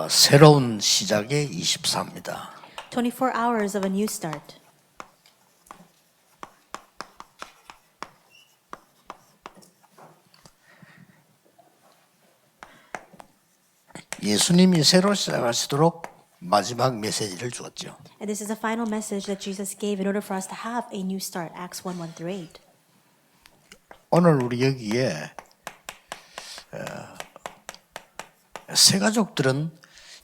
새로운 시작의 24입니다. 24 hours of a new start. 예수님이 새로 시작하시도록 마지막 메시지를 주었죠. And this is a final message that Jesus gave in order for us to have a new start. Acts 1:1-8. 오늘 우리 여기에 새 가족들은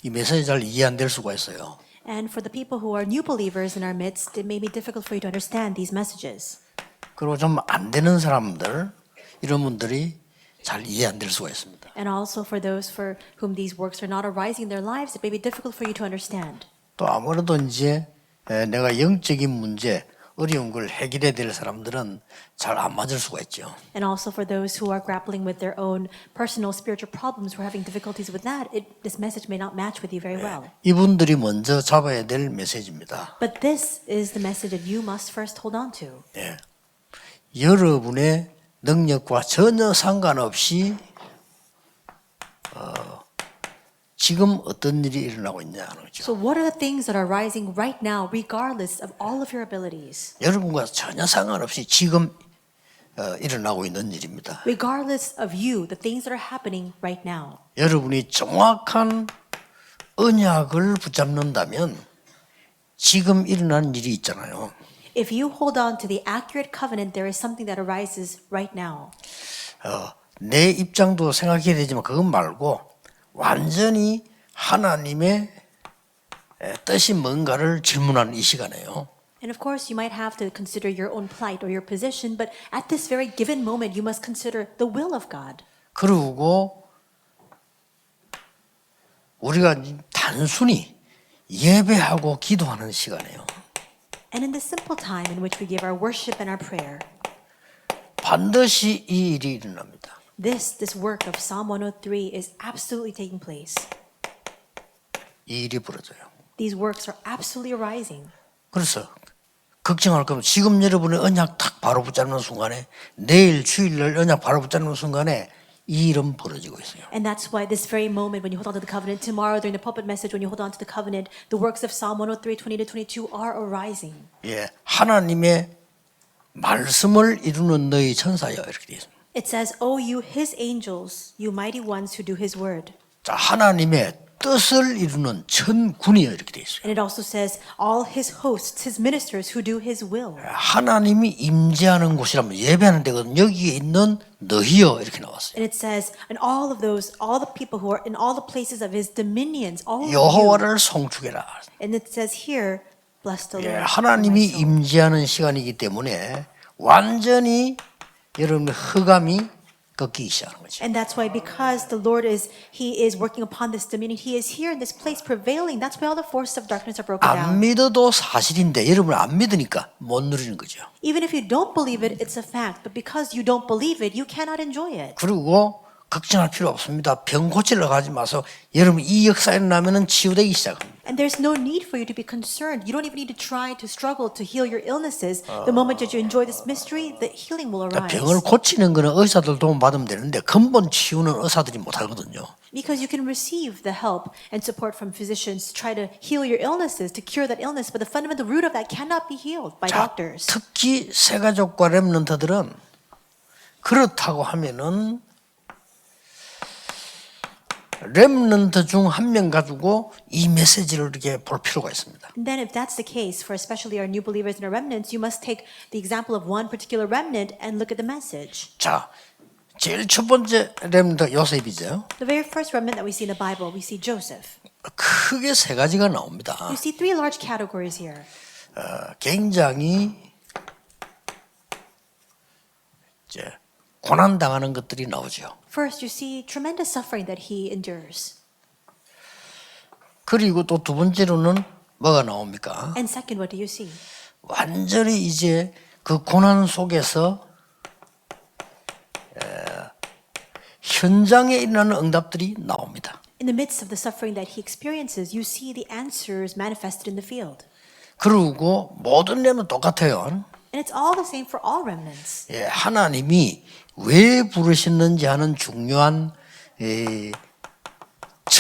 이 메시지 잘 이해 안 될 수가 있어요. And for the people who are new believers in our midst, it may be difficult for you to understand these messages. 그리고 좀 안 되는 사람들 이런 분들이 잘 이해 안 될 수가 있습니다. And also for those for whom these works are not arising in their lives, it may be difficult for you to understand. 또 아무래도 이제 내가 영적인 문제 어려운 걸 해결해야 될 사람들은 잘 안 맞을 수가 있죠. And also for those who are grappling with their own personal spiritual problems, who are having difficulties with that, this message may not match with you very well. 이분들이 먼저 잡아야 될 메시지입니다. But this is the message that you must first hold on to. 예. 여러분의 능력과 전혀 상관없이 지금 어떤 일이 일어나고 있냐는 거죠. So what are the things that are rising right now, regardless of all of your abilities? 여러분과 전혀 상관없이 지금 일어나고 있는 일입니다. Regardless of you, the things that are happening right now. 여러분이 정확한 언약을 붙잡는다면 지금 일어나는 일이 있잖아요. If you hold on to the accurate covenant, there is something that arises right now. 내 입장도 생각해야 되지만 그것 말고 완전히 하나님의 뜻이 뭔가를 질문하는 이 시간에요. And of course, you might have to consider your own plight or your position, but at this very given moment, you must consider the will of God. 그리고 우리가 단순히 예배하고 기도하는 시간이에요. And in this simple time in which we give our worship and our prayer, 반드시 이 일이 일어납니다. this work of Psalm 103 is absolutely taking place. 이 일이 벌어져요. These works are absolutely arising. 그래서 걱정할 거면 지금 여러분의 언약 딱 바로 붙잡는 순간에 내일 주일날 언약 바로 붙잡는 순간에 이 일은 벌어지고 있어요. And that's why this very moment when you hold on to the covenant, tomorrow during the pulpit message when you hold on to the covenant, the works of Psalm 103, 20-22 are arising. 예, 하나님의 말씀을 이루는 너희 천사여 이렇게 되어 있습니다. It says, "O you his angels, you mighty ones who do his word." 자, 하나님의 뜻을 이루는 천군이여 이렇게 되어 있어요. And it also says, "All his hosts, his ministers who do his will." 하나님이 임재하는 곳이라면 예배하는 데거든 여기에 있는 너희여 이렇게 나왔어요. And it says, "And all of those, all the people who are in all the places of his dominions, all of you." 여호와를 송축해라. And it says here, "Bless the 예, Lord." 하나님이 my soul." 임재하는 시간이기 때문에 완전히 여러분의 흑암이 꺾이기 시작하는 거죠. And that's why, because the Lord he is working upon this dominion, he is here in this place prevailing. That's why all the forces of darkness are broken 안 down. 믿어도 사실인데 여러분 안 믿으니까 못 누리는 거죠. Even if you don't believe it, it's a fact. But because you don't believe it, you cannot enjoy it. 그리고 걱정할 필요 없습니다. 병 고치러 가지 마서 여러분 이 역사에 나면은 치유되기 시작합니다. And there's no need for you to be concerned. You don't even need to try to struggle to heal your illnesses. The moment that you enjoy this mystery, the healing will arise. 병을 고치는 거는 의사들 도움 받으면 되는데 근본 치유는 의사들이 못 하거든요. Because you can receive the help and support from physicians to try to heal your illnesses, to cure that illness, but the fundamental root of that cannot be healed by 자, doctors. 특히 새가족과 렘넌트들은 그렇다고 하면은 렘넌트 중 한 명 가지고 이 메시지를 이렇게 볼 필요가 있습니다. And then if that's the case, for especially our new believers and our remnants, you must take the example of one particular remnant and look at the message. 자, 제일 첫 번째 렘넌트 요셉이죠. The very first remnant that we see in the Bible, we see Joseph. 크게 세 가지가 나옵니다. You see three large categories here. 굉장히 이제 고난 당하는 것들이 나오죠. First, you see tremendous suffering that he endures. 그리고 또 두 번째로는 뭐가 나옵니까? And second, what do you see? 완전히 이제 그 고난 속에서 현장에 일어나는 응답들이 나옵니다. In the midst of the suffering that he experiences, you see the answers manifested in the field. 그리고 모든 렘은 똑같아요. And it's all the same for all remnants. 예, 하나님이 왜 부르셨는지 하는 중요한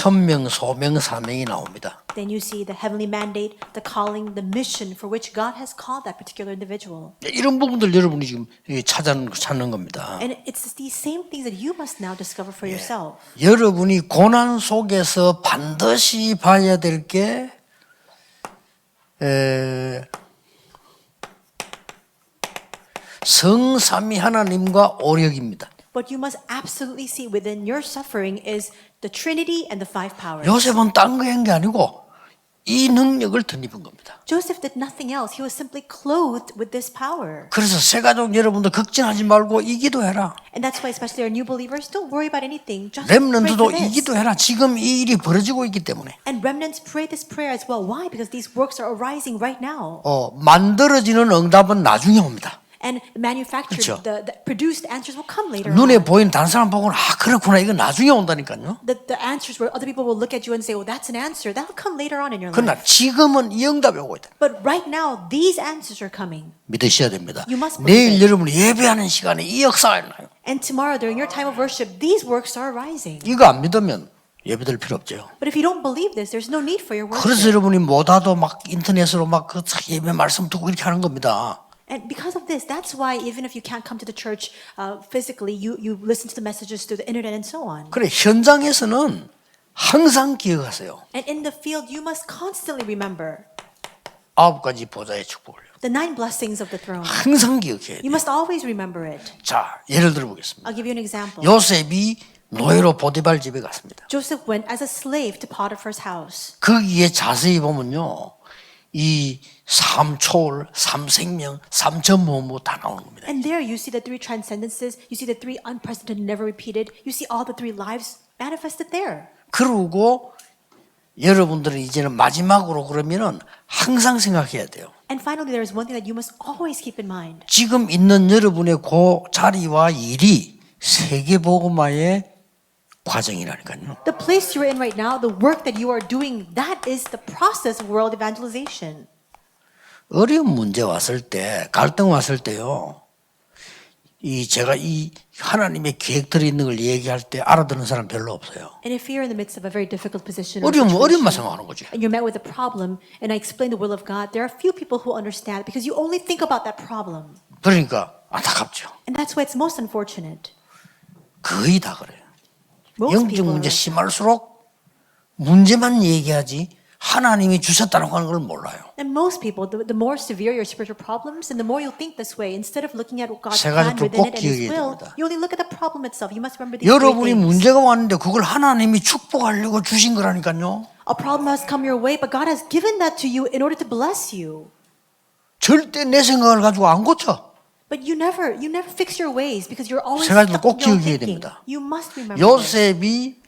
천명, 소명, 사명이 나옵니다. Then you see the heavenly mandate, the calling, the mission for which God has called that particular individual. 이런 부분들 여러분이 지금 찾는 겁니다. And it's these same things that you must now discover for yourself. 여러분이 고난 속에서 반드시 봐야 될 게 성삼위 하나님과 오력입니다. What you must absolutely see within your suffering is the Trinity and the five powers. 요셉은 딴 거 한 게 아니고 이 능력을 덧입은 겁니다. Joseph did nothing else. He was simply clothed with this power. 그래서 새가족 여러분들 걱정하지 말고 이 기도해라. And that's why especially our new believers, don't worry about anything. Just pray 렘넌트도 for 이 this. 기도해라. 지금 이 일이 벌어지고 있기 때문에. And remnants pray this prayer as well. Why? Because these works are arising right now. 만들어지는 응답은 나중에 옵니다. And manufactured, 그렇죠. the produced answers will come later 눈에 on. 보이는 다른 사람 보고는 그렇구나 이거 나중에 온다니까요. The answers where other people will look at you and say, oh, that's an answer. That'll come later on in your 그러나 life. 지금은 이 응답이 오고 있다. But right now, these answers are coming. 믿으셔야 됩니다. You must believe 내일 it. 여러분이 예배하는 시간에 이 역사가 일어나요. And tomorrow, during your time of worship, these works are arising. 이거 안 믿으면 예배될 필요 없죠. But if you don't believe this, there's no need for your 그래서 worship. 여러분이 못하도 막 인터넷으로 막 그 예배 말씀 듣고 이렇게 하는 겁니다. And because of this, that's why even if you can't come to the church physically, you listen to the messages through the internet and so on. 그래 현장에서는 항상 기억하세요. And in the field, you must constantly remember 9가지 보좌의 축복을요. the 9 blessings of the throne. 항상 기억해야 돼요. You must always remember it. 자, 예를 들어 보겠습니다. I'll give you an example. 요셉이 노예로 보디발 집에 갔습니다. Joseph went as a slave to Potiphar's house. 거기에 자세히 보면요. 이 삼초월, 삼생명, 삼천무무 다 나오는 겁니다. And there you see the 3 transcendences, you see the 3 unprecedented, never repeated, you see all the 3 lives manifested there. 그리고 여러분들은 이제는 마지막으로 그러면은 항상 생각해야 돼요. And finally, there is one thing that you must always keep in mind. 지금 있는 여러분의 그 자리와 일이 세계복음화의 과정이라니까요. The place you're in right now, the work that you are doing, that is the process of world evangelization. 어려운 문제 왔을 때, 갈등 왔을 때요. 제가 이 하나님의 계획들이 있는 걸 얘기할 때 알아듣는 사람 별로 없어요. And if you're in the midst of a very difficult position or 어려움만 situation, 생각하는 거지. and you're met with a problem, and I explain the will of God, there are few people who understand because you only think about that problem. 그러니까 안타깝죠. And that's why it's most unfortunate. 거의 다 그래요. Most 영적 people 문제 are, 심할수록 문제만 얘기하지 하나님이 주셨다는 하는 걸 몰라요. and most people, the more severe your spiritual problems, and the more you'll think this way. Instead of looking at what God's 세 plan 가지 within 꼭 it and His 기억해야 will, 됩니다. you only look at the problem itself. You must remember these 3 여러분이 things. 문제가 왔는데 그걸 하나님이 축복하려고 주신 거라니까요. A problem has come your way, but God has given that to you in order to bless you. 절대 내 생각을 가지고 안 고쳐. But you never fix your ways because you're always 세 가지를 stuck 꼭 in your own 기억해야 thinking. 됩니다. You must remember this. 요셉이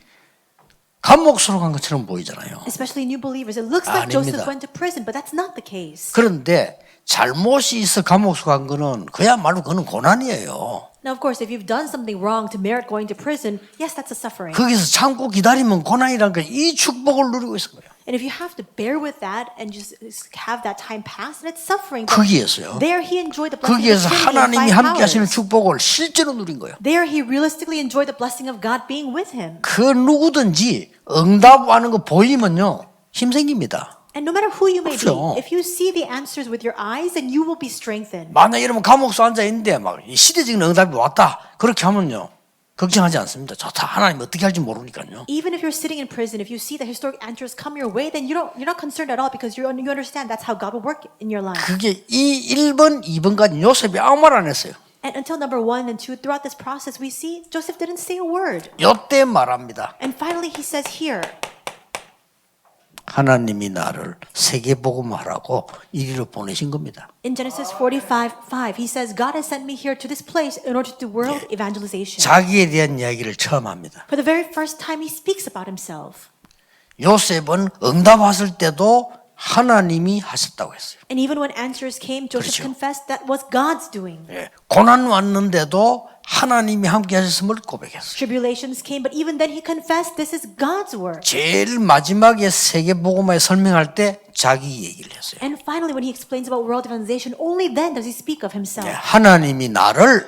감옥으로 간 것처럼 보이잖아요. Especially new believers. It looks like Joseph 아닙니다. went to prison, but that's not the case. 그런데 잘못이 있어 감옥으로 간 거는 그야말로 그는 고난이에요. Now, of course, if you've done something wrong to merit going to prison, yes, that's a suffering. 거기서 참고 기다리면 고난이란 게 이 축복을 누리고 있는 거예요. And if you have to bear with that and just have that time pass, and it's suffering. But 거기에서요. there he enjoyed the blessing of 거기에서 the Trinity and 하나님이 5 함께 하시는 powers. 축복을 실제로 누린 거예요. There he realistically enjoyed the blessing of God being with him. 그 누구든지 응답하는 거 보이면요 힘 생깁니다. And no matter who you may be, 그렇죠. if you see the answers with your eyes, then you will be strengthened. 만약 이러면 감옥에 앉아 있는데 막 시대적인 응답이 왔다 그렇게 하면요 걱정하지 않습니다. 좋다 하나님 어떻게 할지 모르니까요. Even if you're sitting in prison, if you see the historic answers come your way, then you're not concerned at all because you understand that's how God will work in your life. 그게 이 1번, 2번까지 요셉이 아무 말 안 했어요. And until number 1 and 2, throughout this process, we see Joseph didn't say a word. 요때 말합니다. And finally, he says here, 하나님이 나를 세계복음하라고 이리로 보내신 겁니다. in Genesis 45:5, he says, God has sent me here to this place in order to do world evangelization. 자기에 대한 이야기를 처음 합니다. For the very first time, he speaks about himself. 요셉은 응답 왔을 때도 하나님이 하셨다고 했어요. And even when answers came, Joseph 그렇죠. confessed that was God's doing. 예, 고난 왔는데도 하나님이 함께 하셨음을 고백했어요. Tribulations came, but even then he confessed this is God's work. 제일 마지막에 세계복음화에 설명할 때 자기 얘기를 했어요. And finally, when he explains about world evangelization, only then does he speak of himself. 예, 하나님이 나를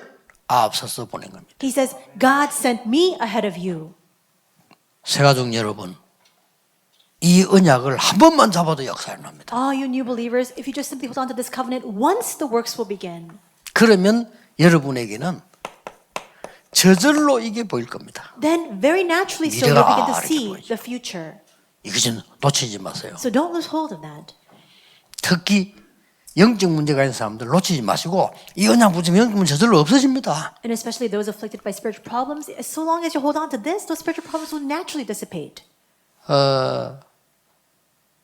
앞서서 보낸 겁니다. He says, God sent me ahead of you. 새가족 여러분, 이 언약을 한 번만 잡아도 역사를 납니다. All you new believers, if you just simply hold on to this covenant, once the works will begin, 그러면 여러분에게는 저절로 이게 보일 겁니다. then very naturally so 미래가 you'll begin to 이렇게 see 보이죠. the future. 이것은 놓치지 마세요. So don't lose hold of that. 특히 영적 문제가 있는 사람들 놓치지 마시고 이 언약 붙이면 영적 문제 저절로 없어집니다. And especially those afflicted by spiritual problems, so long as you hold on to this, those spiritual problems will naturally dissipate.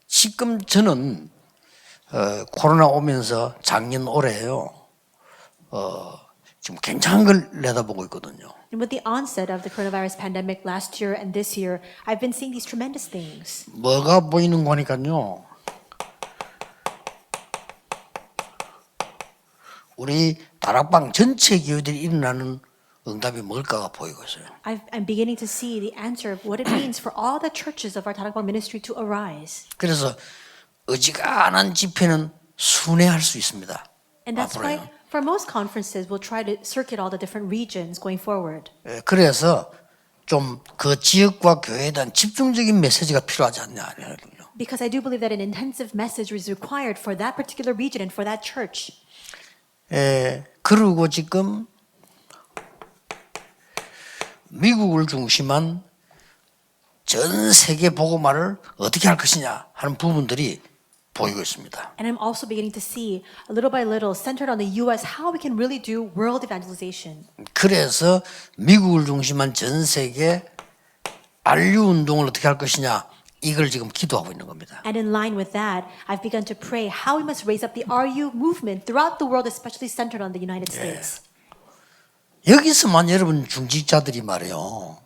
지금 저는 코로나 오면서 작년 올해요. 지금 괜찮은 걸 내다보고 있거든요. And with the onset of the coronavirus pandemic last year and this year, I've been seeing these tremendous things. 뭐가 보이는 거니까요. 우리 다락방 전체 교회들이 일어나는 응답이 뭘까가 보이고 있어요. I'm beginning to see the answer of what it means for all the churches of our Tarakbang ministry to arise. 그래서 어지간한 집회는 순회할 수 있습니다. And that's why 앞으로요. for most conferences, we'll try to circuit all the different regions going forward. 그래서 좀 그 지역과 교회에 대한 집중적인 메시지가 필요하지 않냐. Because I do believe that an intensive message is required for that particular region and for that church. 그리고 지금 미국을 중심한 전 세계 복음화를 어떻게 할 것이냐 하는 부분들이 보이고 있습니다. And I'm also beginning to see, a little by little, centered on the U.S., how we can really do world evangelization. 그래서 미국을 중심한 전 세계 안류 운동을 어떻게 할 것이냐 이걸 지금 기도하고 있는 겁니다. And in line with that, I've begun to pray how we must raise up the RU movement throughout the world, especially centered on the United States. 여기서만 여러분 중직자들이 말이요.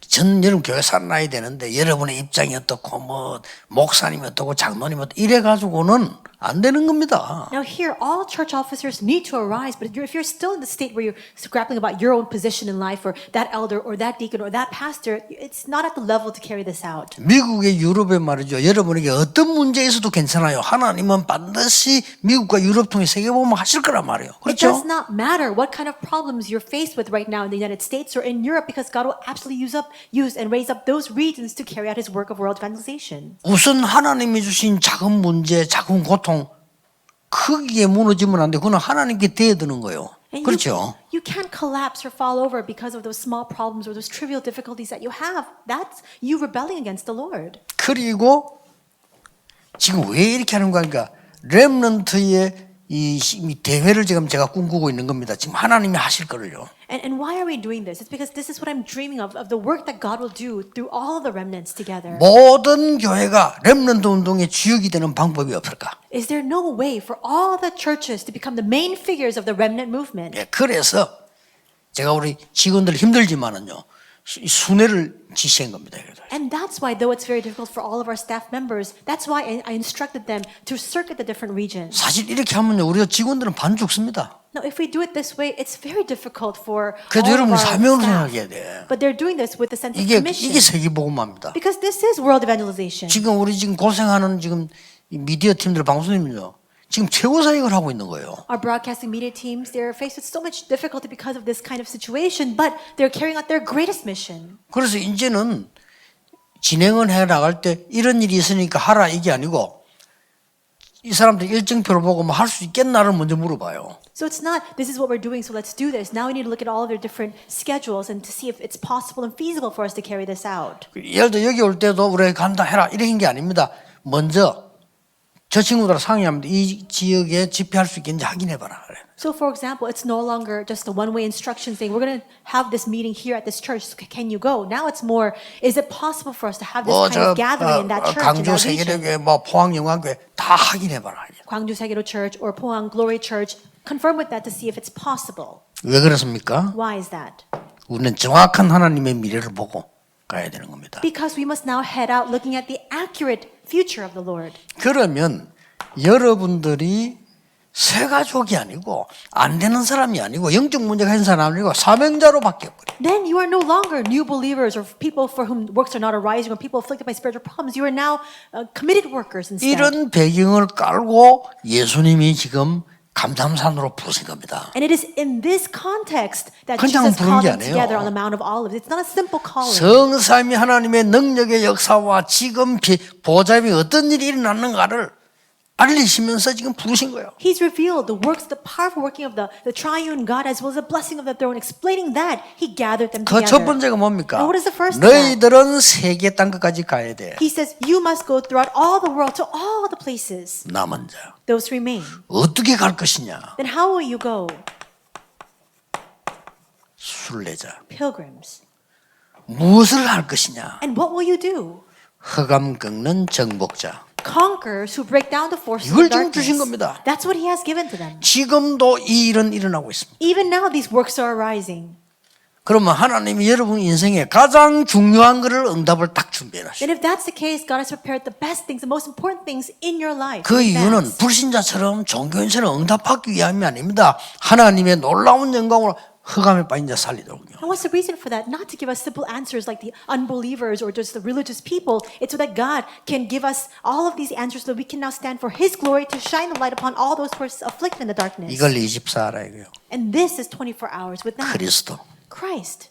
전 여러분 교회 살아나야 되는데 여러분의 입장이 어떻고 뭐 목사님이 어떻고 장로님이 어떻고 이래 가지고는 안 되는 겁니다. Now here, all church officers need to arise, but if you're still in the state where you're grappling about your own position in life, or that elder, or that deacon, or that pastor, it's not at the level to carry this out. 미국의 유럽에 말이죠. 여러분에게 어떤 문제 있어도 괜찮아요. 하나님은 반드시 미국과 유럽 통해 세계복음을 하실 거란 말이에요. It does 그렇죠? not matter what kind of problems you're faced with right now in the United States or in Europe, because God will absolutely use and raise up those regions to carry out His work of world evangelization. 우선 하나님이 주신 작은 문제, 작은 고통 크게 무너지면 안 돼. 그건 하나님께 대드는 거예요. And 그렇죠? you can't collapse or fall over because of those small problems or those trivial difficulties that you have. That's you rebelling against the Lord. 그리고 지금 왜 이렇게 하는 거니까 렘넌트의 이 대회를 지금 제가 꿈꾸고 있는 겁니다. 지금 하나님이 하실 거를요. And why are we doing this? It's because this is what I'm dreaming of the work that God will do through all of the remnants together. 모든 교회가 렘넌트 운동의 주역이 되는 방법이 없을까? Is there no way for all the churches to become the main figures of the remnant movement? 예, 그래서 제가 우리 직원들 힘들지만은요. 순회를 지시한 겁니다. And that's why, though it's very difficult for all of our staff members, that's why I instructed them to circuit the different regions. 사실 이렇게 하면요. 우리가 직원들은 반 죽습니다. Now, if we do it this way, it's very difficult for 그래도 all of 여러분이 our 사명을 staff. 생각해야 돼. But they're doing this with the sense of 이게 commission. 세계복음화입니다. Because this is world evangelization. 지금 우리 지금 고생하는 지금 이 미디어 팀들 방송님은요. 지금 최고 사역을 하고 있는 거예요. Our broadcasting media teams, they're faced with so much difficulty because of this kind of situation, but they're carrying out their greatest mission. 그래서 이제는 진행을 해 나갈 때 이런 일이 있으니까 하라 이게 아니고 이 사람들 일정표를 보고 뭐 할 수 있겠나를 먼저 물어봐요. So it's not, this is what we're doing, so let's do this. Now we need to look at all of their different schedules and to see if it's possible and feasible for us to carry this out. 예를 들어 여기 올 때도 우리 간다 해라 이런 게 아닙니다. 먼저 저 친구들 상의합니다. 이 지역에 집회할 수 있겠는지 확인해봐라. So for example, it's no longer just a one-way instruction saying, we're going to have this meeting here at this church, so can you go? Now it's more, is it possible for us to have this kind of gathering in that church, in 강주 that region? 세계대교회 뭐 포항영광교회 다 확인해봐라. Gwangju Segero Church or Pohang Glory Church, confirm with that to see if it's possible. 왜 그렇습니까? Why is that? 우리는 정확한 하나님의 미래를 보고 가야 되는 겁니다. Because we must now head out looking at the accurate future of the Lord. 그러면 여러분들이 새 가족이 아니고 안 되는 사람이 아니고 영적 문제가 있는 사람이 아니고 사명자로 바뀌어버려요. Then you are no longer new believers or people for whom works are not arising or people afflicted by spiritual problems. You are now committed workers instead. 이런 배경을 깔고 예수님이 지금 감람산으로 부르신 겁니다. And it is in this context that 그냥 Jesus 부른 called 게 them 아니에요. together on the Mount of Olives. It's not a simple calling. 성삼위 하나님의 능력의 역사와 지금 보좌 위에 어떤 일이 일어났는가를 알리시면서 지금 부르신 거예요. He's revealed the works, the powerful working of the triune God as well as the blessing of the throne. Explaining that, he gathered them 그 첫 together. 번째가 뭡니까? And what is the first of that? 너희들은 세계 땅끝까지 가야 돼. He says, you must go throughout all the world to all the places. 남은 자. Those remain. 어떻게 갈 것이냐? Then how will you go? 순례자. Pilgrims. 무엇을 할 것이냐? And what will you do? 흑암 꺾는 정복자. Conquerors who break down the forces 이걸 of 지금 주신 darkness. 겁니다. That's what he has given to them. 지금도 이 일은 일어나고 있습니다. Even now these works are arising. 그러면 하나님이 여러분 인생에 가장 중요한 것을 응답을 딱 준비해 놨어요. And if that's the case, God has prepared the best things, the most important things in your life. 그 in 이유는 advance. 불신자처럼 종교인처럼 응답받기 위함이 아닙니다. 하나님의 놀라운 영광으로 흑암에 빠진 자 살리더군요. And what's the reason for that? Not to give us simple answers like the unbelievers or just the religious people. It's so that God can give us all of these answers so that we can now stand for His glory to shine the light upon all those who are afflicted in the darkness. 이걸 24라 이거요. And this is 24 hours with that. 그리스도. Christ.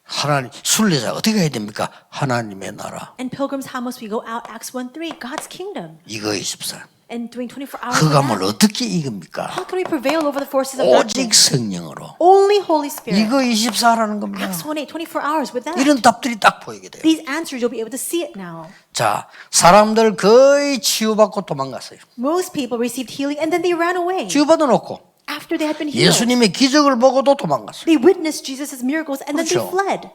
하나님 순례자 어떻게 해야 됩니까? 하나님의 나라. And pilgrims, how must we go out? Acts 1:3, God's kingdom. 이거 24. And doing 24 hours with 흑암을 that. 어떻게 이깁니까? How can we prevail over the forces of 오직 darkness? 성령으로. Only Holy Spirit. 이거 24라는 겁니다. Acts 1:8, 24 hours with that. 이런 답들이 딱 보이게 돼요. These answers, you'll be able to see it now. 자, 사람들 거의 치유받고 도망갔어요. Most people received healing and then they ran away. 치유받아 놓고 After they had been healed, 예수님의 기적을 보고도 도망갔어요. they witnessed Jesus' miracles and then they 그렇죠. fled.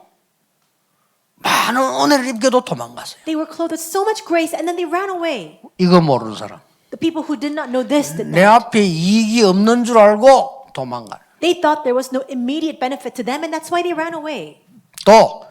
많은 은혜를 입게도 도망갔어요. They were clothed with so much grace and then they ran away. 이거 모르는 사람. The people who did not know this did 내 that. 앞에 이익이 없는 줄 알고 도망가요. They thought there was no immediate benefit to them and that's why they ran away. 또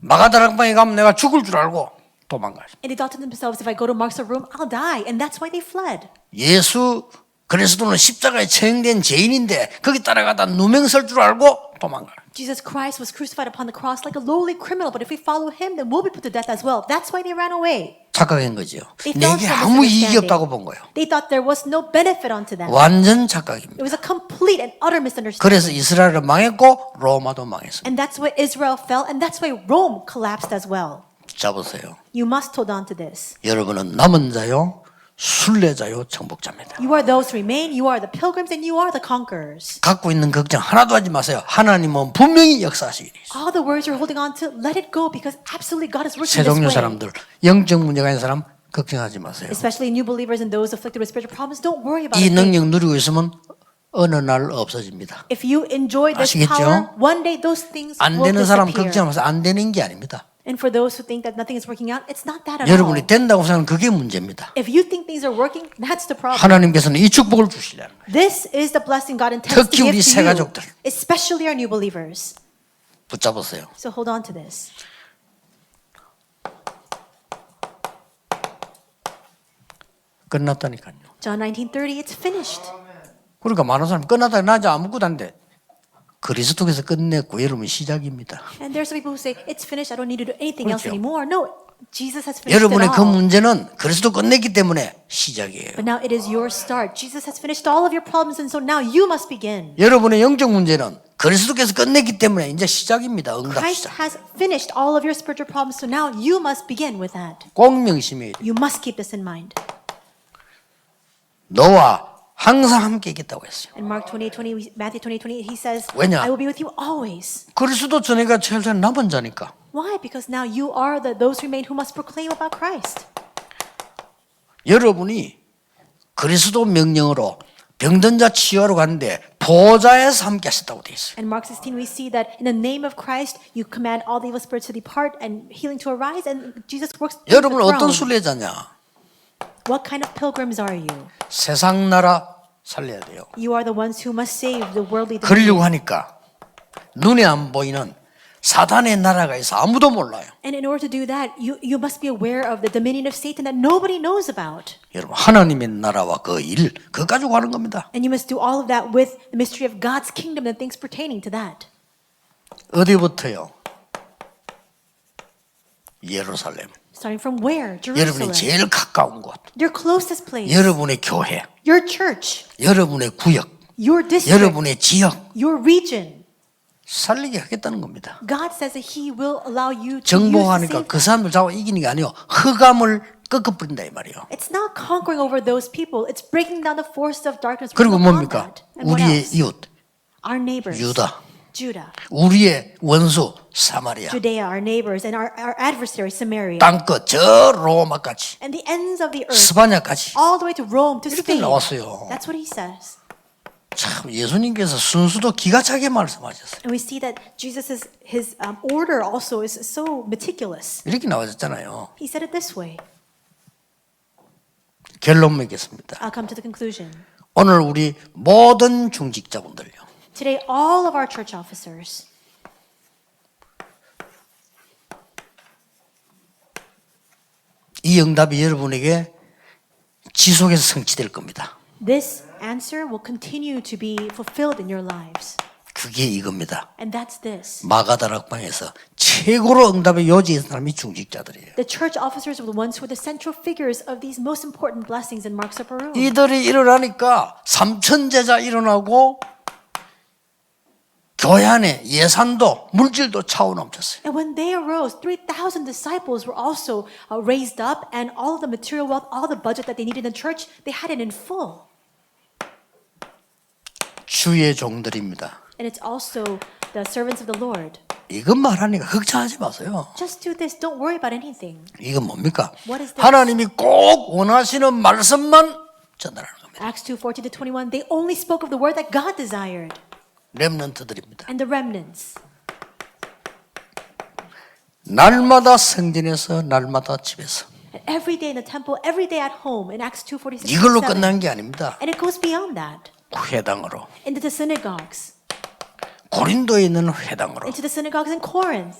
마가다락방에 가면 내가 죽을 줄 알고 도망가요. And they thought to themselves, if I go to Mark's room, I'll die. And that's why they fled. 예수 그리스도는 십자가에 처형된 죄인인데 거기 따라가다 누명 쓸 줄 알고 도망가요. Jesus Christ was crucified upon the cross like a lowly criminal, but if we follow him, then we'll be put to death as well. That's why they ran away. 착각한 거죠. They fell 내게 for 아무 이익이 misunderstanding. 없다고 본 거예요. They thought there was no benefit unto them. 완전 착각입니다. It was a complete and utter misunderstanding. 그래서 이스라엘은 망했고 로마도 망했어요. And that's why Israel fell, and that's why Rome collapsed as well. 잡으세요. You must hold on to this. 여러분은 남은 자요, 순례자요, 정복자입니다. You are those who remain, you are the pilgrims, and you are the conquerors. 갖고 있는 걱정 하나도 하지 마세요. 하나님은 분명히 역사하시기 있어요. All the words you're holding on to, let it go because absolutely God is working 새 this 종류 way. 사람들, 영적 문제가 있는 사람 걱정하지 마세요. Especially new believers and those afflicted with spiritual problems, don't worry about 이 it. 능력 누리고 있으면 어느 날 없어집니다. If you enjoy this 아시겠죠? power, one day those things 안 will 되는 사람 disappear. 걱정하면서 안 되는 게 아닙니다. And for those who think that nothing is working out, it's not that at all. 여러분이 된다고 생각하는 그게 문제입니다. If you think things are working, that's the problem. 하나님께서는 이 축복을 주시려는 거예요. This is the blessing God intends to 특히 give 우리 to 새 you, 가족들. especially our new believers. 붙잡으세요. So hold on to this. 끝났다니까요. John 19:30, it's finished. 그러니까 많은 사람이 끝났다 나지 아무것도 안 돼. 그리스도께서 끝냈고 여러분 시작입니다. And there's some people who say, it's finished, I don't need to do anything else 그렇죠. anymore. No, Jesus has finished it 여러분의 그 all. 문제는 그리스도 끝냈기 때문에 시작이에요. But now it is your start. Jesus has finished all of your problems, and so now you must begin. 여러분의 영적 문제는 그리스도께서 끝냈기 때문에 이제 시작입니다. 응답 Christ 시작. has finished all of your spiritual problems, so now you must begin with that. 꼭 명심해야 돼요. You must keep this in mind. 너와 항상 함께 있겠다고 했어요. In Mark 28:20, Matthew 28:28, he says, 왜냐? I will be with you always. 그리스도 전에가 최일전 남은 자니까. Why? Because now you are those who remain who must proclaim about Christ. 여러분이 그리스도 명령으로 병든 자 치유하러 갔는데 보좌에서 함께 하셨다고 돼 있어요. In Mark 16, we see that in the name of Christ, you command all the evil spirits to depart and healing to arise, and Jesus works through the 여러분 어떤 throne. 순례자냐? What kind of pilgrims are you? 세상 나라 살려야 돼요. You are the ones who must save the worldly dominion. 그러려고 하니까 눈에 안 보이는 사단의 나라가 있어 아무도 몰라요. And in order to do that, you must be aware of the dominion of Satan that nobody knows about. 여러분 하나님의 나라와 그 일 그거 가지고 하는 겁니다. And you must do all of that with the mystery of God's kingdom and things pertaining to that. 어디부터요? 예루살렘. Starting from where? 여러분이 Jerusalem. 제일 가까운 곳. Your closest place. 여러분의 교회. Your church. 여러분의 구역. Your district. 여러분의 지역. Your region. 살리게 하겠다는 겁니다. God says that He will allow you to use to 정복하니까 save 그 them. 사람들 잡아 이기는 게 아니요. 흑암을 꺾어버린다 이 말이에요. It's not conquering over those people. It's breaking down the force of darkness. 그리고 bringing upon 뭡니까? that. And what 우리의 else? 이웃, Our neighbors. 유다. Judah. 우리의 원수 사마리아. Judea, our neighbors, and our adversary, Samaria. 땅끝 저 로마까지, And the ends of the earth. 스바냐까지. All the way to Rome, to 이렇게 Spain. 나왔어요. That's what He says. 참 예수님께서 순수도 기가 차게 말씀하셨어요. And we see that Jesus' his order also is so meticulous. 이렇게 나와졌잖아요. He said it this way. 결론 맺겠습니다. I'll come to the conclusion. 오늘 우리 모든 중직자분들요. Today, all of our church officers, 이 응답이 여러분에게 지속해서 성취될 겁니다. this answer will continue to be fulfilled in your lives. 그게 이겁니다. And that's this. 마가다락방에서 최고로 응답의 요지인 사람이 중직자들이에요. The church officers were the ones who were the central figures of these most important blessings in Mark's Upper Room. 이들이 일어나니까 3천 제자 일어나고 교회 안에 예산도 물질도 차오 넘쳤어요. And when they arose, 3,000 disciples were also raised up, and all of the material wealth, all the budget that they needed in the church, they had it in full. 주의 종들입니다. And it's also the servants of the Lord. 이것 말하니까 걱정하지 마세요. Just do this. Don't worry about anything. 이건 뭡니까? What is this? 하나님이 꼭 원하시는 말씀만 전달하는 겁니다. Acts 2:14 to 21, they only spoke of the word that God desired. 렘넌트들입니다. And the remnants. 날마다 성전에서 날마다 집에서 And every day in the temple, every day at home, in Acts 2:46 이걸로 27. 끝난 게 아닙니다. And it goes beyond that. 회당으로 Into the synagogues. 고린도에 있는 회당으로 Into the synagogues in Corinth.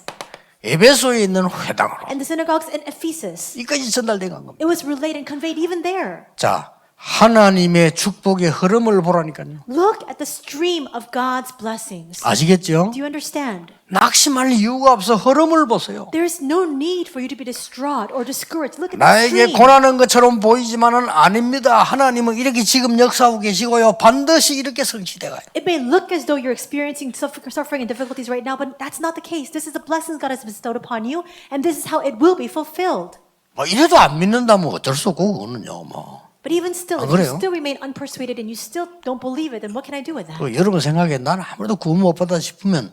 에베소에 있는 회당으로 And the synagogues in Ephesus. 이까지 전달돼 간 겁니다. It was relayed and conveyed even there. 자, 하나님의 축복의 흐름을 보라니까요. Look at the stream of God's blessings. 아시겠죠? Do you understand? 낙심할 이유가 없어. 흐름을 보세요. There is no need for you to be distraught or discouraged. Look at the 나에게 stream. 고난한 것처럼 보이지만은 아닙니다. 하나님은 이렇게 지금 역사하고 계시고요. 반드시 이렇게 성취돼가요. It may look as though you're experiencing suffering and difficulties right now, but that's not the case. This is the blessings God has bestowed upon you, and this is how it will be fulfilled. 뭐 이래도 안 믿는다면 어쩔 수 없고 그거는요. 뭐 But even still, 아, if you 그래요? still remain unpersuaded and you still don't believe it, then what can I do with that? 그 여러분 생각에 나는 아무래도 구원 못 받아 싶으면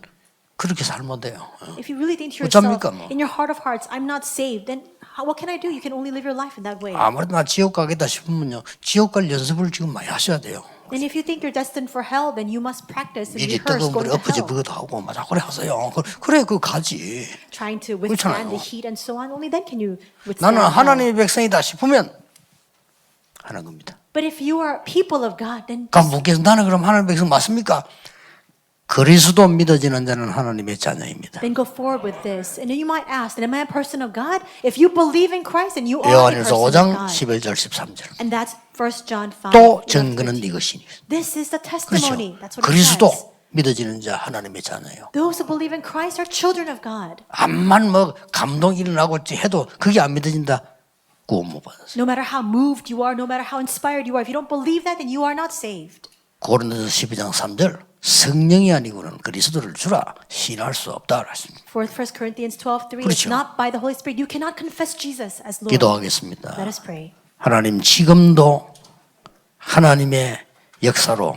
그렇게 살면 돼요. If you really think to yourself, 어쩝니까, 뭐. in your heart of hearts, I'm not saved, then what can I do? You can only live your life in that way. 아무래도 나 지옥 가겠다 싶으면요. 지옥 갈 연습을 지금 많이 하셔야 돼요. And if you think you're destined for hell, then you must practice and 미리 rehearse 뜨거운 going 물에 to 엎어지 hell. 버기도 하고 막 그래 하세요. 그래 그거 가지. Trying to withstand 그렇잖아요. the heat and so on. Only then can you 나는 withstand hell. 하나님의 백성이다 싶으면 하는 겁니다. But if you are people of God, then 그럼 묻겠어. 나는 그럼 하나님의 백성 맞습니까? 그리스도 믿어지는 자는 하나님의 자녀입니다. then go forward with this. And then you might ask, then am I a person of God? If you believe in Christ, then you are a 요한일서 person of 5장 God. 11절 13절. And that's 1 John 5. 또 11, 증거는 13. 이것이니. This is the 그렇죠. testimony. That's what it 그리스도 says. 믿어지는 자 하나님의 자녀예요. Those who believe in Christ are children of God. 암만 뭐 감동 일어나고 해도 그게 안 믿어진다. 구원 못 받았어요. No matter how moved you are, no matter how inspired you are, if you don't believe that, then you are not saved. 고린도서 12장 3절 성령이 아니고는 그리스도를 주라 신할 수 없다 그랬습니다. For 1 Corinthians 12:3, 그렇죠. it's not by the Holy Spirit. You cannot confess Jesus as Lord. 기도하겠습니다. Let us pray. 하나님 지금도 하나님의 역사로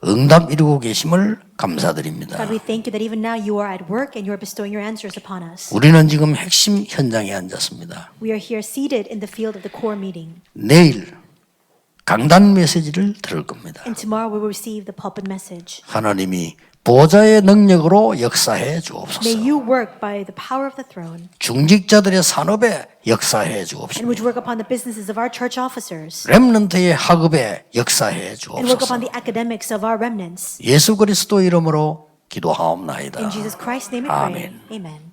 응답 이루고 계심을 감사드립니다. God, we thank you that even now you are at work and you are bestowing your answers upon us. 우리는 지금 핵심 현장에 앉았습니다. We are here seated in the field of the core meeting. 내일 강단 메시지를 들을 겁니다. And tomorrow we will receive the pulpit message. 하나님이 보좌의 능력으로 역사해 May 주옵소서. you work by the power of the throne 중직자들의 산업에 역사해 and 주옵소서. would work upon the businesses of our church officers 렘넌트의 학업에 역사해 and work 주옵소서. upon the academics of our remnants. 예수 그리스도 이름으로 기도하옵나이다. In Jesus Christ's name we pray. 아멘. Amen.